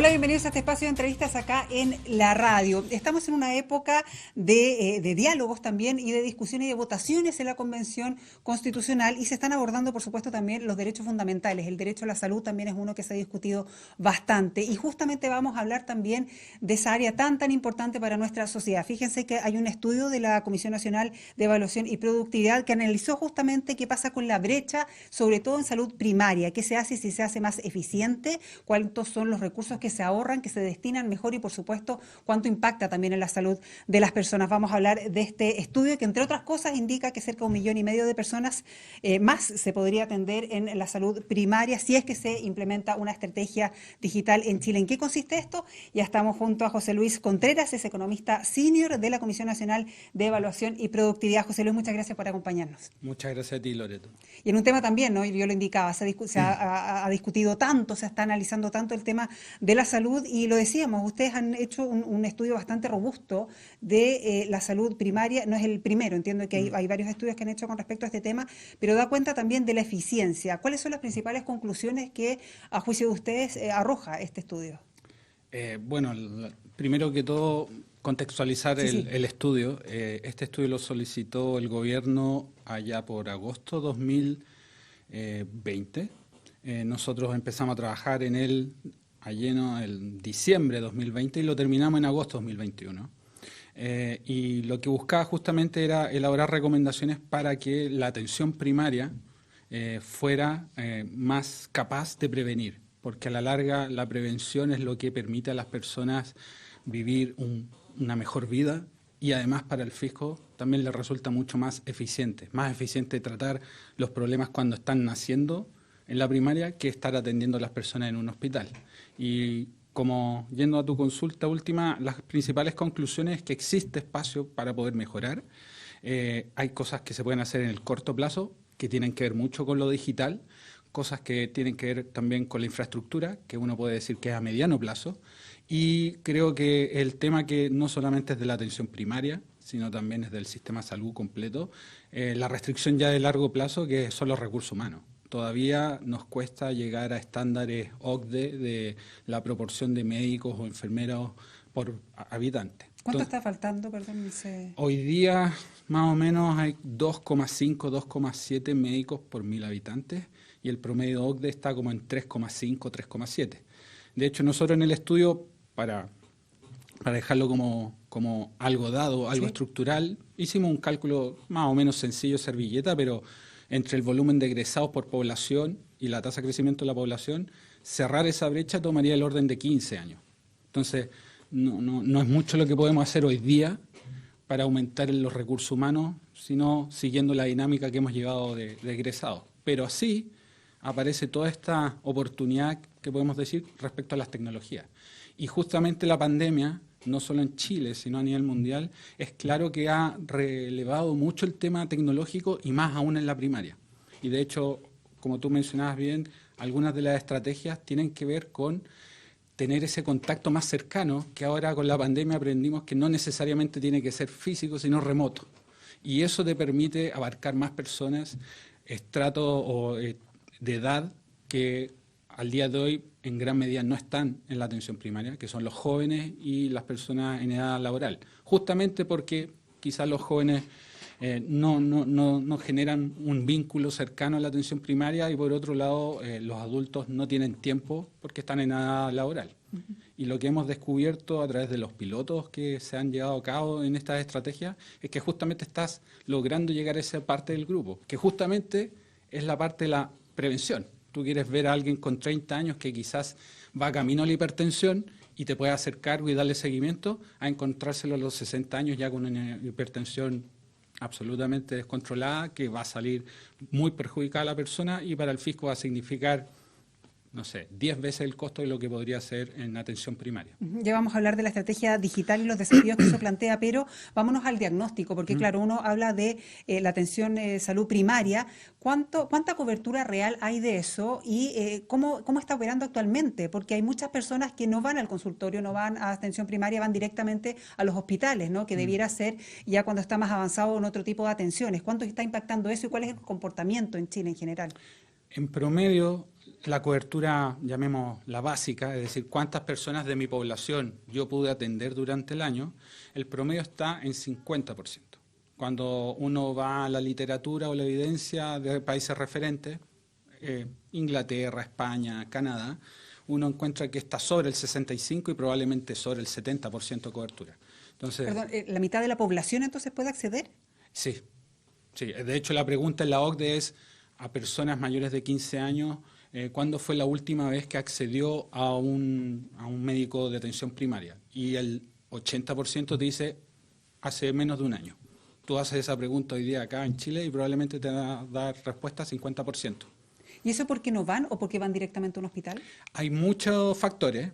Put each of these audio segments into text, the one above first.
Hola, bienvenidos a este espacio de entrevistas acá en la radio. Estamos en una época de diálogos también y de discusiones y de votaciones en la Convención Constitucional y se están abordando, por supuesto, también los derechos fundamentales. El derecho a la salud también es uno que se ha discutido bastante y justamente vamos a hablar también de esa área tan importante para nuestra sociedad. Fíjense que hay un estudio de la Comisión Nacional de Evaluación y Productividad que analizó justamente qué pasa con la brecha, sobre todo en salud primaria, qué se hace, si se hace más eficiente, cuántos son los recursos que se ahorran, que se destinan mejor y, por supuesto, cuánto impacta también en la salud de las personas. Vamos a hablar de este estudio que, entre otras cosas, indica que cerca de 1,5 millones de personas más se podría atender en la salud primaria si es que se implementa una estrategia digital en Chile. ¿En qué consiste esto? Ya estamos junto a José Luis Contreras, es economista senior de la Comisión Nacional de Evaluación y Productividad. José Luis, muchas gracias por acompañarnos. Muchas gracias a ti, Loreto. Y en un tema también, ¿no? Yo lo indicaba, se ha discutido tanto, se está analizando tanto el tema de la salud y lo decíamos, ustedes han hecho un estudio bastante robusto de la salud primaria, no es el primero, entiendo que hay varios estudios que han hecho con respecto a este tema, pero da cuenta también de la eficiencia. ¿Cuáles son las principales conclusiones que, a juicio de ustedes, arroja este estudio? Bueno, primero que todo, contextualizar el estudio. Este estudio lo solicitó el gobierno allá por agosto 2020. Nosotros empezamos a trabajar en él a lleno en diciembre de 2020 y lo terminamos en agosto de 2021. Y lo que buscaba justamente era elaborar recomendaciones para que la atención primaria fuera más capaz de prevenir, porque a la larga la prevención es lo que permite a las personas vivir una mejor vida y además para el fisco también le resulta mucho más eficiente tratar los problemas cuando están naciendo en la primaria que estar atendiendo a las personas en un hospital. Y como yendo a tu consulta última, las principales conclusiones es que existe espacio para poder mejorar. Hay cosas que se pueden hacer en el corto plazo que tienen que ver mucho con lo digital, cosas que tienen que ver también con la infraestructura, que uno puede decir que es a mediano plazo. Y creo que el tema que no solamente es de la atención primaria, sino también es del sistema de salud completo, la restricción ya de largo plazo, que son los recursos humanos. Todavía nos cuesta llegar a estándares OCDE de la proporción de médicos o enfermeros por habitante. ¿Cuánto está faltando, perdón? Hoy día más o menos hay 2,5, 2,7 médicos por 1.000 habitantes y el promedio OCDE está como en 3,5, 3,7. De hecho, nosotros en el estudio, para dejarlo como algo dado, algo estructural, hicimos un cálculo más o menos sencillo, servilleta, pero entre el volumen de egresados por población y la tasa de crecimiento de la población, cerrar esa brecha tomaría el orden de 15 años. Entonces, no es mucho lo que podemos hacer hoy día para aumentar los recursos humanos, sino siguiendo la dinámica que hemos llevado de egresados. Pero así aparece toda esta oportunidad que podemos decir respecto a las tecnologías. Y justamente la pandemia, no solo en Chile, sino a nivel mundial, es claro que ha relevado mucho el tema tecnológico y más aún en la primaria. Y de hecho, como tú mencionabas bien, algunas de las estrategias tienen que ver con tener ese contacto más cercano, que ahora con la pandemia aprendimos que no necesariamente tiene que ser físico, sino remoto. Y eso te permite abarcar más personas, estratos de edad que al día de hoy en gran medida no están en la atención primaria, que son los jóvenes y las personas en edad laboral. Justamente porque quizás los jóvenes no generan un vínculo cercano a la atención primaria y por otro lado los adultos no tienen tiempo porque están en edad laboral. Y lo que hemos descubierto a través de los pilotos que se han llevado a cabo en estas estrategias es que justamente estás logrando llegar a esa parte del grupo, que justamente es la parte de la prevención. Tú quieres ver a alguien con 30 años que quizás va camino a la hipertensión y te puede hacer cargo y darle seguimiento, a encontrárselo a los 60 años ya con una hipertensión absolutamente descontrolada que va a salir muy perjudicada a la persona y para el fisco va a significar, no sé, 10 veces el costo de lo que podría ser en atención primaria. Ya vamos a hablar de la estrategia digital y los desafíos que eso plantea, pero vámonos al diagnóstico, porque claro, uno habla de la atención salud primaria. ¿Cuánta cobertura real hay de eso y cómo está operando actualmente? Porque hay muchas personas que no van al consultorio, no van a atención primaria, van directamente a los hospitales, ¿no? Que debiera ser ya cuando está más avanzado en otro tipo de atenciones. ¿Cuánto está impactando eso y cuál es el comportamiento en Chile en general? En promedio, la cobertura, llamemos la básica, es decir, cuántas personas de mi población yo pude atender durante el año, el promedio está en 50%. Cuando uno va a la literatura o la evidencia de países referentes, Inglaterra, España, Canadá, uno encuentra que está sobre el 65 y probablemente sobre el 70% de cobertura. Entonces, Perdón, ¿la mitad de la población entonces puede acceder? sí, sí. De hecho, la pregunta en la OCDE es a personas mayores de 15 años, ¿cuándo fue la última vez que accedió a un médico de atención primaria? Y el 80% te dice hace menos de un año. Tú haces esa pregunta hoy día acá en Chile y probablemente te va a dar respuesta 50%. ¿Y eso por qué no van o por qué van directamente a un hospital? Hay muchos factores.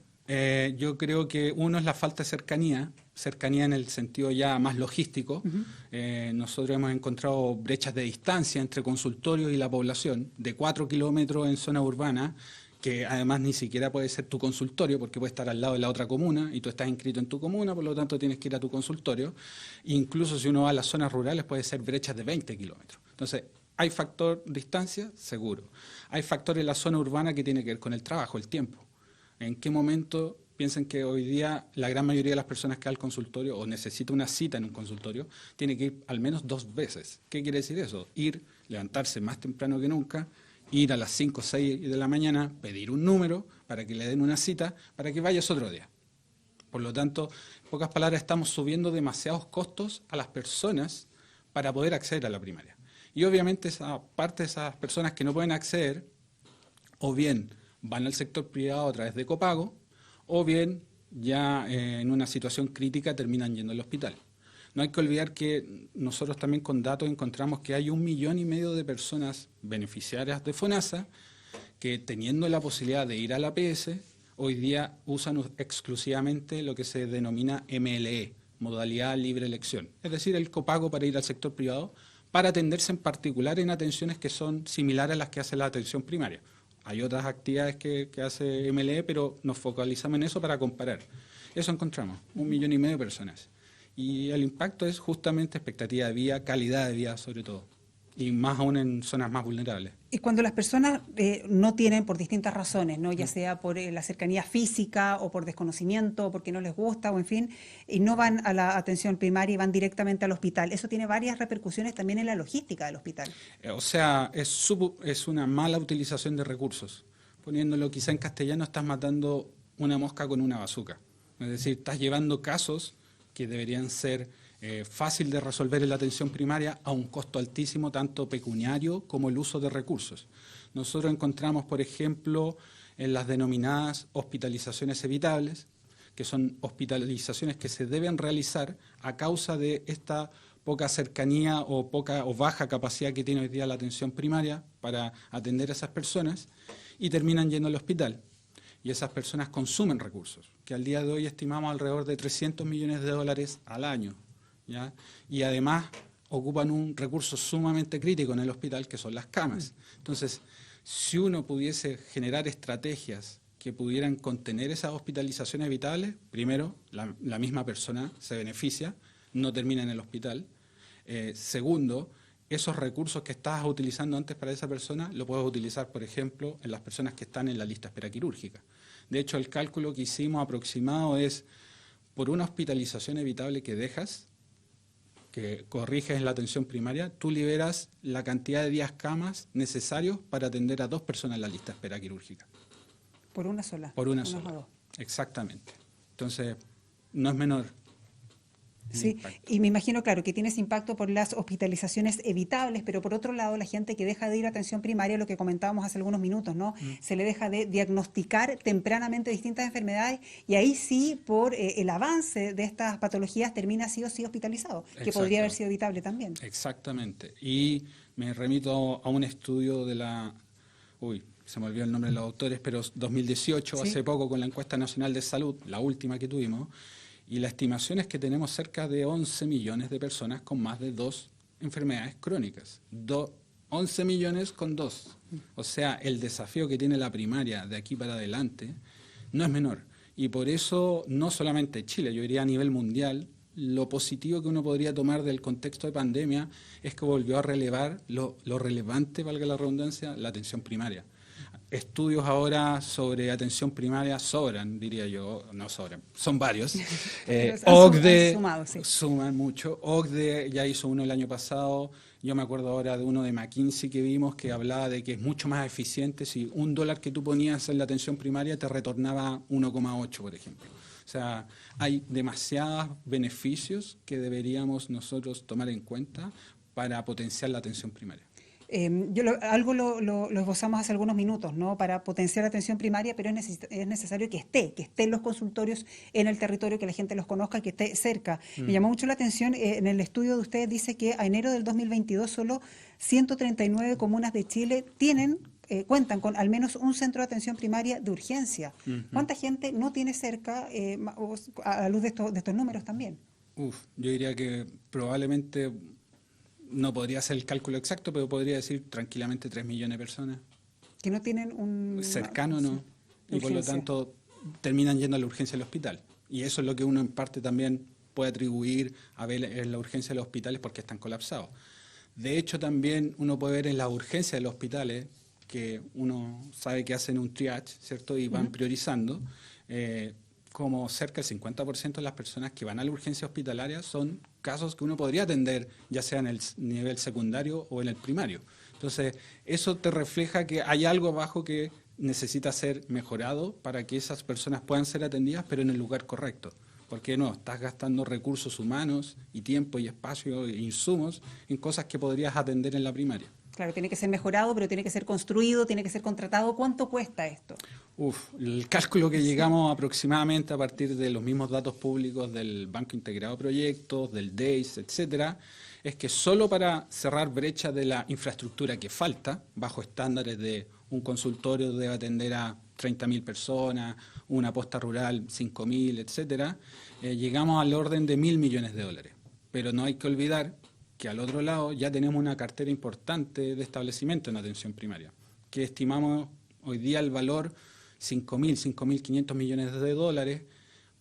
Yo creo que uno es la falta de cercanía en el sentido ya más logístico. Nosotros hemos encontrado brechas de distancia entre consultorios y la población, de 4 kilómetros en zona urbana, que además ni siquiera puede ser tu consultorio porque puede estar al lado de la otra comuna y tú estás inscrito en tu comuna, por lo tanto tienes que ir a tu consultorio. Incluso si uno va a las zonas rurales puede ser brechas de 20 kilómetros. Entonces, ¿hay factor distancia? Seguro. Hay factor en la zona urbana que tiene que ver con el trabajo, el tiempo. ¿En qué momento piensan que hoy día la gran mayoría de las personas que va al consultorio o necesita una cita en un consultorio tiene que ir al menos 2 veces? ¿Qué quiere decir eso? Ir, levantarse más temprano que nunca, ir a las 5 o 6 de la mañana, pedir un número para que le den una cita, para que vayas otro día. Por lo tanto, en pocas palabras, estamos subiendo demasiados costos a las personas para poder acceder a la primaria. Y obviamente esa parte de esas personas que no pueden acceder, o bien van al sector privado a través de copago, o bien ya en una situación crítica terminan yendo al hospital. No hay que olvidar que nosotros también con datos encontramos que hay 1,5 millones de personas beneficiarias de FONASA que teniendo la posibilidad de ir a la APS, hoy día usan exclusivamente lo que se denomina MLE, modalidad libre elección, es decir, el copago para ir al sector privado para atenderse en particular en atenciones que son similares a las que hace la atención primaria. Hay otras actividades que hace MLE, pero nos focalizamos en eso para comparar. Eso encontramos, 1,5 millones de personas. Y el impacto es justamente expectativa de vida, calidad de vida sobre todo, y más aún en zonas más vulnerables. Y cuando las personas no tienen por distintas razones, ¿no? Ya sea por la cercanía física o por desconocimiento, o porque no les gusta, o en fin, y no van a la atención primaria y van directamente al hospital, eso tiene varias repercusiones también en la logística del hospital. O sea, es una mala utilización de recursos. Poniéndolo quizá en castellano, estás matando una mosca con una bazuca. Es decir, estás llevando casos que deberían ser fácil de resolver en la atención primaria a un costo altísimo, tanto pecuniario como el uso de recursos. Nosotros encontramos, por ejemplo, en las denominadas hospitalizaciones evitables, que son hospitalizaciones que se deben realizar a causa de esta poca cercanía o poca o baja capacidad que tiene hoy día la atención primaria para atender a esas personas y terminan yendo al hospital. Y esas personas consumen recursos, que al día de hoy estimamos alrededor de $300 millones al año, ¿ya? Y además ocupan un recurso sumamente crítico en el hospital, que son las camas. Entonces, si uno pudiese generar estrategias que pudieran contener esas hospitalizaciones evitables, primero, la misma persona se beneficia, no termina en el hospital. Segundo, esos recursos que estabas utilizando antes para esa persona, lo puedes utilizar, por ejemplo, en las personas que están en la lista de espera quirúrgica. De hecho, el cálculo que hicimos aproximado es, por una hospitalización evitable que dejas, que corriges en la atención primaria, tú liberas la cantidad de días camas necesarios para atender a 2 personas en la lista de espera quirúrgica. Por una sola. Por una sola, exactamente. Entonces, no es menor. Sí, y me imagino, claro, que tienes impacto por las hospitalizaciones evitables, pero por otro lado, la gente que deja de ir a atención primaria, lo que comentábamos hace algunos minutos, ¿no? Se le deja de diagnosticar tempranamente distintas enfermedades y ahí sí, por el avance de estas patologías, termina sí o sí hospitalizado, que podría haber sido evitable también. Exactamente. Y me remito a un estudio de se me olvidó el nombre de los autores, pero 2018, ¿sí? Hace poco, con la encuesta nacional de salud, la última que tuvimos, y la estimación es que tenemos cerca de 11 millones de personas con más de 2 enfermedades crónicas. 11 millones con 2. O sea, el desafío que tiene la primaria de aquí para adelante no es menor. Y por eso, no solamente Chile, yo diría a nivel mundial, lo positivo que uno podría tomar del contexto de pandemia es que volvió a relevar lo relevante, valga la redundancia, la atención primaria. estudios ahora sobre atención primaria sobran, diría yo, no sobran, son varios. OCDE sumado, sí. suman mucho. OCDE ya hizo uno el año pasado. Yo me acuerdo ahora de uno de McKinsey que vimos que hablaba de que es mucho más eficiente si $1 que tú ponías en la atención primaria te retornaba 1,8, por ejemplo. O sea, hay demasiados beneficios que deberíamos nosotros tomar en cuenta para potenciar la atención primaria. Algo lo esbozamos hace algunos minutos, ¿no? Para potenciar la atención primaria, pero es necesario que estén los consultorios en el territorio, que la gente los conozca, que esté cerca. Me llamó mucho la atención, en el estudio de ustedes dice que a enero del 2022 solo 139 comunas de Chile cuentan con al menos un centro de atención primaria de urgencia. ¿Cuánta gente no tiene cerca, a la luz de estos números también? Yo diría que probablemente... No podría hacer el cálculo exacto, pero podría decir tranquilamente 3 millones de personas. Que no tienen un... Cercano, no. Y por lo tanto terminan yendo a la urgencia del hospital. Y eso es lo que uno en parte también puede atribuir a ver en la urgencia de los hospitales porque están colapsados. De hecho, también uno puede ver en la urgencia de los hospitales que uno sabe que hacen un triage, ¿cierto? Y van priorizando. Como cerca del 50% de las personas que van a la urgencia hospitalaria son casos que uno podría atender ya sea en el nivel secundario o en el primario. Entonces, eso te refleja que hay algo abajo que necesita ser mejorado para que esas personas puedan ser atendidas, pero en el lugar correcto. Porque no, estás gastando recursos humanos y tiempo y espacio e insumos en cosas que podrías atender en la primaria. Claro, tiene que ser mejorado, pero tiene que ser construido, tiene que ser contratado. ¿Cuánto cuesta esto? El cálculo que llegamos aproximadamente a partir de los mismos datos públicos del Banco Integrado de Proyectos, del DEIS, etcétera, es que solo para cerrar brecha de la infraestructura que falta, bajo estándares de un consultorio debe atender a 30.000 personas, una posta rural 5.000, etcétera, llegamos al orden de $1.000 millones. Pero no hay que olvidar que al otro lado ya tenemos una cartera importante de establecimiento en atención primaria, que estimamos hoy día el valor 5.500 millones de dólares,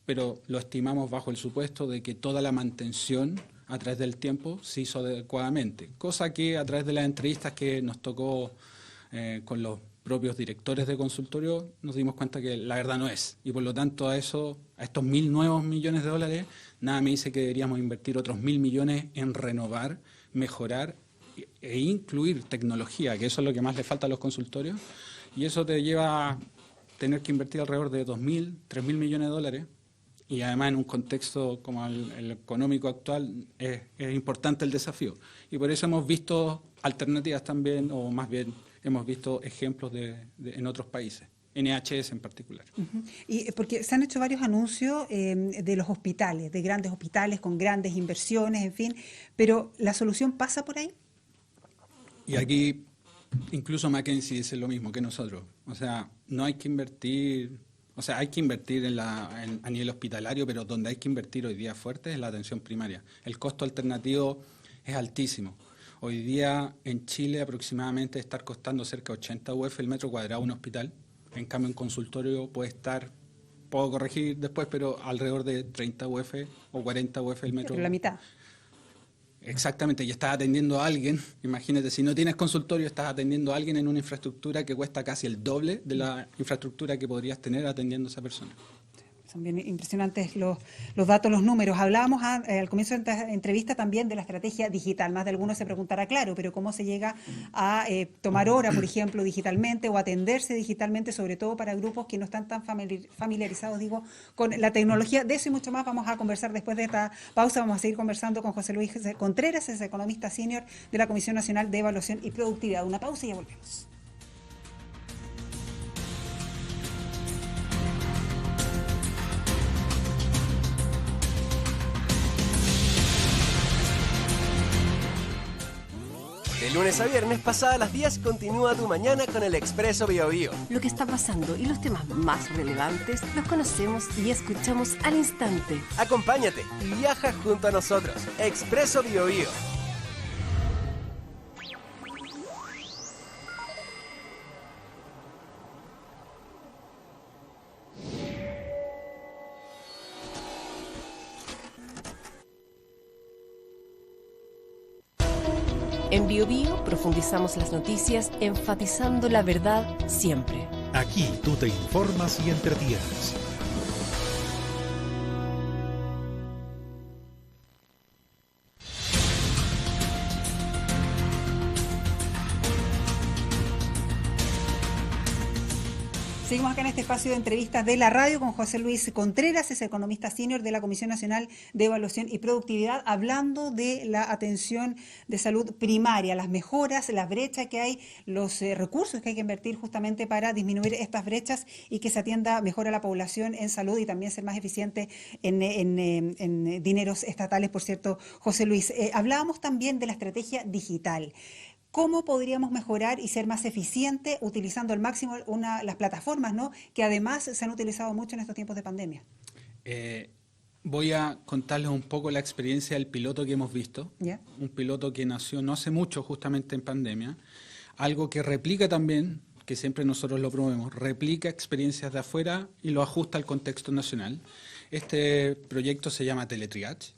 pero lo estimamos bajo el supuesto de que toda la mantención a través del tiempo se hizo adecuadamente, cosa que a través de las entrevistas que nos tocó con los propios directores de consultorio nos dimos cuenta que la verdad no es, y por lo tanto a estos 1.000 nuevos millones de dólares nada me dice que deberíamos invertir otros 1.000 millones en renovar, mejorar e incluir tecnología, que eso es lo que más le falta a los consultorios, y eso te lleva a tener que invertir alrededor de 2.000, 3.000 millones de dólares, y además en un contexto como el económico actual es importante el desafío. Y por eso hemos visto alternativas también, o más bien hemos visto ejemplos en otros países. NHS en particular. Y porque se han hecho varios anuncios de los hospitales, de grandes hospitales con grandes inversiones, en fin, pero ¿la solución pasa por ahí? Y aquí incluso McKinsey dice lo mismo que nosotros. O sea, no hay que invertir, o sea, hay que invertir a nivel hospitalario, pero donde hay que invertir hoy día fuerte es la atención primaria. El costo alternativo es altísimo. Hoy día en Chile aproximadamente estar costando cerca de 80 UF el metro cuadrado un hospital. En cambio, en consultorio puede estar, puedo corregir después, pero alrededor de 30 UF o 40 UF el metro. Pero la mitad. Exactamente, y estás atendiendo a alguien, imagínate, si no tienes consultorio, estás atendiendo a alguien en una infraestructura que cuesta casi el doble de la infraestructura que podrías tener atendiendo a esa persona. Son bien impresionantes los datos, los números. Hablábamos al comienzo de esta entrevista también de la estrategia digital. Más de algunos se preguntará, claro, pero ¿cómo se llega a tomar hora, por ejemplo, digitalmente o atenderse digitalmente, sobre todo para grupos que no están tan familiarizados, digo, con la tecnología? De eso y mucho más vamos a conversar después de esta pausa. Vamos a seguir conversando con José Luis Contreras, es economista senior de la Comisión Nacional de Evaluación y Productividad. Una pausa y ya volvemos. De lunes a viernes, pasadas las 10, continúa tu mañana con el Expreso Biobío. Lo que está pasando y los temas más relevantes los conocemos y escuchamos al instante. Acompáñate y viaja junto a nosotros. Expreso Biobío. En BioBio profundizamos las noticias enfatizando la verdad siempre. Aquí tú te informas y entretienes. Seguimos acá en este espacio de entrevistas de la radio con José Luis Contreras, es economista senior de la Comisión Nacional de Evaluación y Productividad, hablando de la atención de salud primaria, las mejoras, las brechas que hay, los recursos que hay que invertir justamente para disminuir estas brechas y que se atienda mejor a la población en salud y también ser más eficiente en dineros estatales, por cierto, José Luis. Hablábamos también de la estrategia digital. ¿Cómo podríamos mejorar y ser más eficientes utilizando al máximo las plataformas, ¿no?, que además se han utilizado mucho en estos tiempos de pandemia? Voy a contarles un poco la experiencia del piloto que hemos visto. ¿Ya? Un piloto que nació no hace mucho, justamente en pandemia. Algo que replica también, que siempre nosotros lo promovemos, replica experiencias de afuera y lo ajusta al contexto nacional. Este proyecto se llama Teletriage.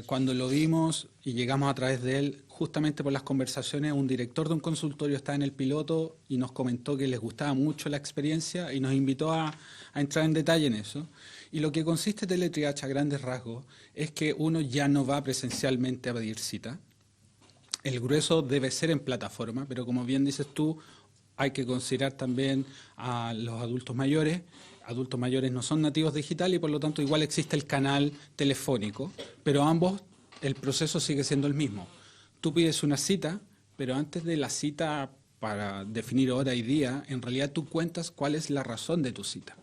Cuando lo vimos y llegamos a través de él, justamente por las conversaciones, un director de un consultorio estaba en el piloto y nos comentó que les gustaba mucho la experiencia y nos invitó a entrar en detalle en eso. Y lo que consiste Teletriage a grandes rasgos es que uno ya no va presencialmente a pedir cita. El grueso debe ser en plataforma, pero como bien dices tú, hay que considerar también a los adultos mayores. Adultos mayores no son nativos digitales y por lo tanto igual existe el canal telefónico, pero ambos el proceso sigue siendo el mismo. Tú pides una cita, pero antes de la cita para definir hora y día, en realidad tú cuentas cuál es la razón de tu cita.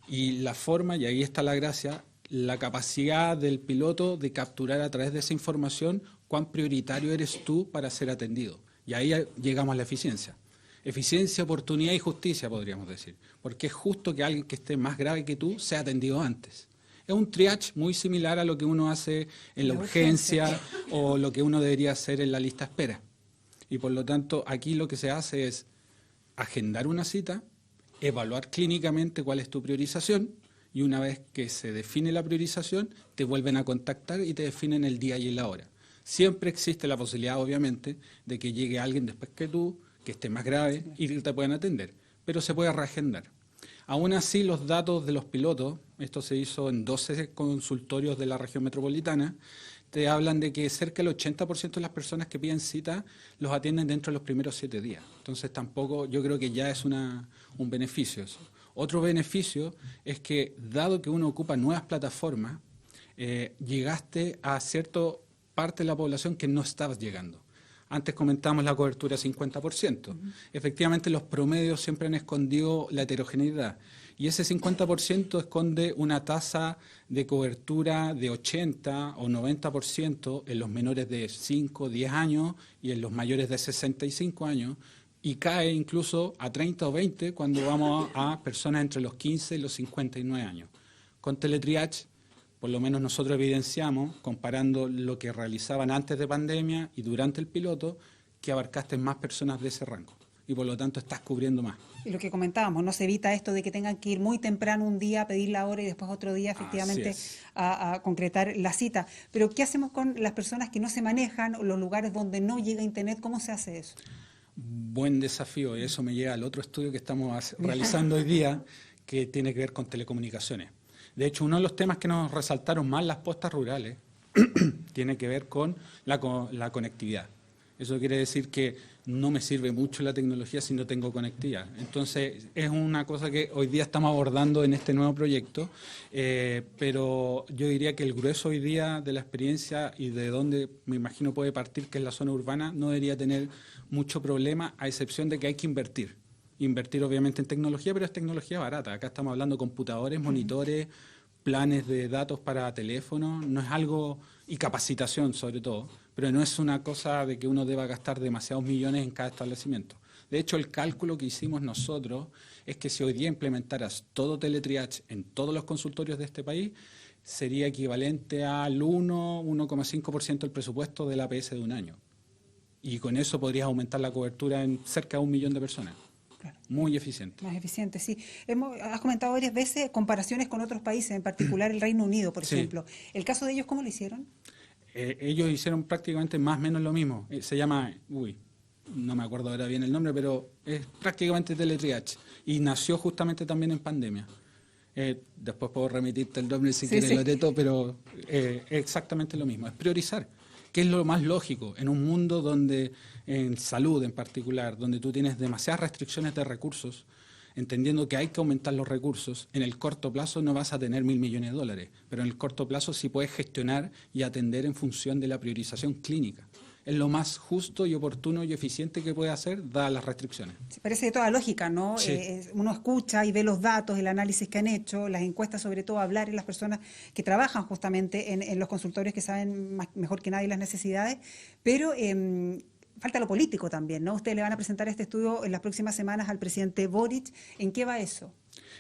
Y la forma, y ahí está la gracia, la capacidad del piloto de capturar a través de esa información cuán prioritario eres tú para ser atendido. Y ahí llegamos a la eficiencia. Eficiencia, oportunidad y justicia, podríamos decir. Porque es justo que alguien que esté más grave que tú sea atendido antes. Es un triage muy similar a lo que uno hace en la urgencia o lo que uno debería hacer en la lista de espera. Y por lo tanto, aquí lo que se hace es agendar una cita, evaluar clínicamente cuál es tu priorización y una vez que se define la priorización, te vuelven a contactar y te definen el día y la hora. Siempre existe la posibilidad, obviamente, de que llegue alguien después que tú, que esté más grave y te puedan atender, pero se puede reagendar. Aún así, los datos de los pilotos, esto se hizo en 12 consultorios de la región metropolitana, te hablan de que cerca del 80% de las personas que piden cita los atienden dentro de los primeros 7 días. Entonces tampoco, yo creo que ya es un beneficio eso. Otro beneficio es que, dado que uno ocupa nuevas plataformas, llegaste a cierta parte de la población que no estabas llegando. Antes comentamos la cobertura 50%. Efectivamente, los promedios siempre han escondido la heterogeneidad. Y ese 50% esconde una tasa de cobertura de 80 o 90% en los menores de 5, 10 años y en los mayores de 65 años. Y cae incluso a 30 o 20 cuando vamos a personas entre los 15 y los 59 años. Con Teletriage, por lo menos nosotros evidenciamos, comparando lo que realizaban antes de pandemia y durante el piloto, que abarcaste más personas de ese rango y por lo tanto estás cubriendo más. Y lo que comentábamos, no se evita esto de que tengan que ir muy temprano un día a pedir la hora y después otro día efectivamente a concretar la cita. Pero ¿qué hacemos con las personas que no se manejan o los lugares donde no llega internet? ¿Cómo se hace eso? Buen desafío, y eso me lleva al otro estudio que estamos realizando hoy día, que tiene que ver con telecomunicaciones. De hecho, uno de los temas que nos resaltaron más las postas rurales tiene que ver con la conectividad. Eso quiere decir que no me sirve mucho la tecnología si no tengo conectividad. Entonces, es una cosa que hoy día estamos abordando en este nuevo proyecto, pero yo diría que el grueso hoy día de la experiencia y de donde me imagino puede partir, que es la zona urbana, no debería tener mucho problema, a excepción de que hay que invertir. Invertir obviamente en tecnología, pero es tecnología barata. Acá estamos hablando de computadores, monitores, planes de datos para teléfonos, no es algo, y capacitación sobre todo, pero no es una cosa de que uno deba gastar demasiados millones en cada establecimiento. De hecho, el cálculo que hicimos nosotros es que si hoy día implementaras todo Teletriage en todos los consultorios de este país, sería equivalente al 1,5% del presupuesto del APS de un año. Y con eso podrías aumentar la cobertura en cerca de 1 millón de personas. Claro. Muy eficiente. Más eficiente, sí. Has comentado varias veces comparaciones con otros países, en particular el Reino Unido, por ejemplo. ¿El caso de ellos cómo lo hicieron? ellos hicieron prácticamente más o menos lo mismo. Se llama, no me acuerdo ahora bien el nombre, pero es prácticamente teletriage. Y nació justamente también en pandemia. Después puedo remitirte el nombre si quieres, Loreto, pero es exactamente lo mismo. Es priorizar, que es lo más lógico en un mundo donde, en salud en particular, donde tú tienes demasiadas restricciones de recursos, entendiendo que hay que aumentar los recursos. En el corto plazo no vas a tener 1.000 millones de dólares, pero en el corto plazo sí puedes gestionar y atender en función de la priorización clínica. Es lo más justo y oportuno y eficiente que puede hacer, dadas las restricciones. Sí, parece de toda lógica, ¿no? Sí. Uno escucha y ve los datos, el análisis que han hecho, las encuestas, sobre todo hablar en las personas que trabajan justamente en los consultorios, que saben mejor que nadie las necesidades, pero falta lo político también, ¿no? Ustedes le van a presentar este estudio en las próximas semanas al presidente Boric. ¿En qué va eso?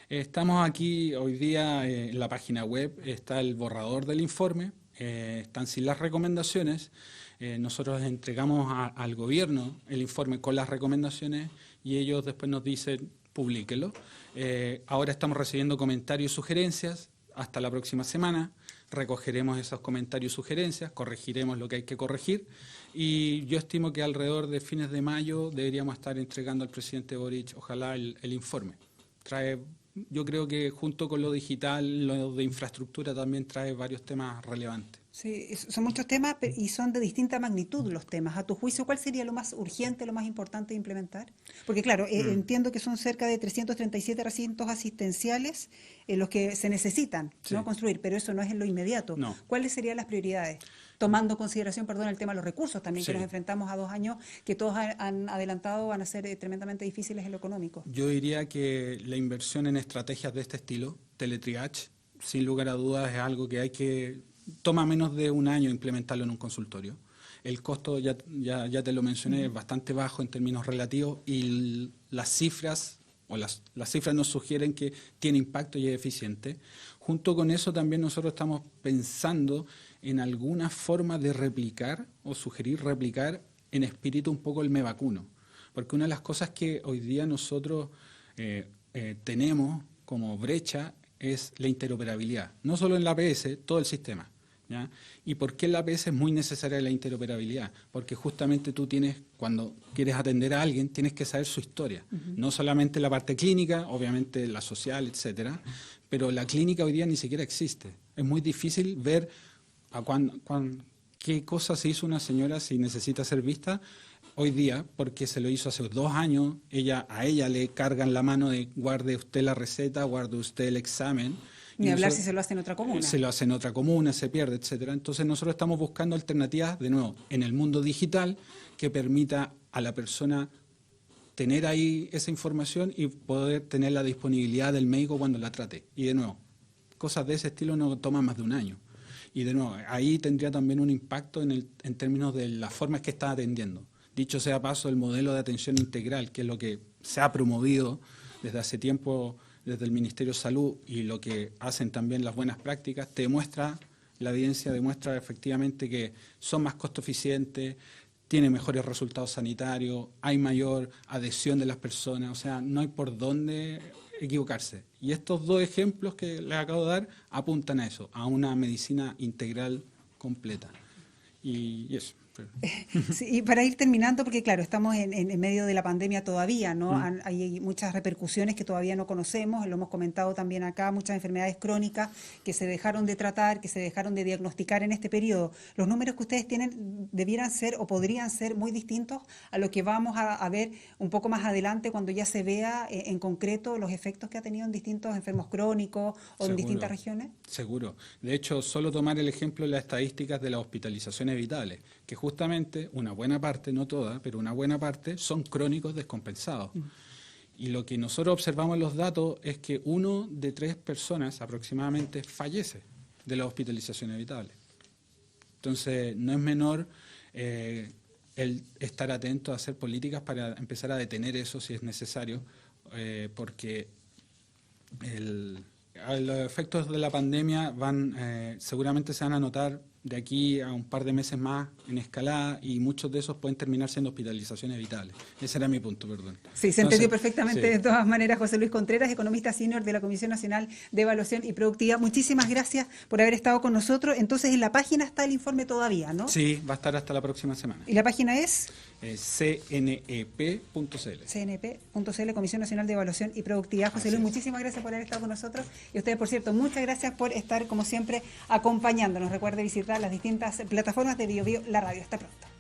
Estamos aquí hoy día en la página web, está el borrador del informe, están sin las recomendaciones. Nosotros entregamos al gobierno el informe con las recomendaciones y ellos después nos dicen, publíquelo. Ahora estamos recibiendo comentarios y sugerencias. Hasta la próxima semana recogeremos esos comentarios y sugerencias, corregiremos lo que hay que corregir y yo estimo que alrededor de fines de mayo deberíamos estar entregando al presidente Boric, ojalá, el informe. Yo creo que junto con lo digital, lo de infraestructura también trae varios temas relevantes. Sí, son muchos temas y son de distinta magnitud los temas. A tu juicio, ¿cuál sería lo más urgente, lo más importante de implementar? Porque claro, entiendo que son cerca de 337 recintos asistenciales los que se necesitan, ¿no?, construir, pero eso no es en lo inmediato. No. ¿Cuáles serían las prioridades? Tomando en consideración, el tema de los recursos también, que nos enfrentamos a 2 años que todos han adelantado van a ser tremendamente difíciles en lo económico. Yo diría que la inversión en estrategias de este estilo, teletriage, sin lugar a dudas es algo que toma menos de un año implementarlo en un consultorio. El costo, ya te lo mencioné, es bastante bajo en términos relativos y las cifras nos sugieren que tiene impacto y es eficiente. Junto con eso también nosotros estamos pensando en alguna forma de replicar o sugerir replicar en espíritu un poco el Me Vacuno. Porque una de las cosas que hoy día nosotros tenemos como brecha es la interoperabilidad. No solo en la APS, todo el sistema. ¿Ya? ¿Y por qué en la APS es muy necesaria la interoperabilidad? Porque justamente tú cuando quieres atender a alguien, tienes que saber su historia. No solamente la parte clínica, obviamente la social, etcétera, pero la clínica hoy día ni siquiera existe. Es muy difícil ver qué cosa se hizo una señora si necesita ser vista hoy día, porque se lo hizo hace 2 años, a ella le cargan la mano de guarde usted la receta, guarde usted el examen. Ni hablar si se lo hace en otra comuna. Se lo hace en otra comuna, se pierde, etcétera. Entonces nosotros estamos buscando alternativas, de nuevo, en el mundo digital, que permita a la persona tener ahí esa información y poder tener la disponibilidad del médico cuando la trate. Y de nuevo, cosas de ese estilo no toman más de un año. Y de nuevo, ahí tendría también un impacto en términos de las formas que está atendiendo. Dicho sea paso, el modelo de atención integral, que es lo que se ha promovido desde hace tiempo desde el Ministerio de Salud y lo que hacen también las buenas prácticas, la evidencia demuestra efectivamente que son más costo eficientes, tienen mejores resultados sanitarios, hay mayor adhesión de las personas, o sea, no hay por dónde equivocarse. Y estos 2 ejemplos que les acabo de dar apuntan a eso, a una medicina integral completa. Y eso. Sí, y para ir terminando, porque claro, estamos en medio de la pandemia todavía, ¿no? Hay muchas repercusiones que todavía no conocemos, lo hemos comentado también acá, muchas enfermedades crónicas que se dejaron de tratar, que se dejaron de diagnosticar en este periodo. Los números que ustedes tienen debieran ser o podrían ser muy distintos a lo que vamos a ver un poco más adelante cuando ya se vea en concreto los efectos que ha tenido en distintos enfermos crónicos o en distintas regiones. Seguro. De hecho, solo tomar el ejemplo de las estadísticas de las hospitalizaciones evitables, que justamente una buena parte, no toda, pero una buena parte son crónicos descompensados. Y lo que nosotros observamos en los datos es que 1 de 3 personas aproximadamente fallece de las hospitalizaciones evitables. Entonces, no es menor el estar atento a hacer políticas para empezar a detener eso si es necesario, porque los efectos de la pandemia seguramente se van a notar de aquí a un par de meses más en escalada y muchos de esos pueden terminar siendo hospitalizaciones evitables. Ese era mi punto, perdón. Sí, se entendió Entonces, perfectamente sí. de todas maneras. José Luis Contreras, economista senior de la Comisión Nacional de Evaluación y Productividad. Muchísimas gracias por haber estado con nosotros. Entonces, en la página está el informe todavía, ¿no? Sí, va a estar hasta la próxima semana. ¿Y la página es? CNEP.cl. CNP.cl, Comisión Nacional de Evaluación y Productividad. José Luis, muchísimas gracias por haber estado con nosotros. Y ustedes, por cierto, muchas gracias por estar, como siempre, acompañándonos. Recuerde visitar las distintas plataformas de BioBio La Radio. Hasta pronto.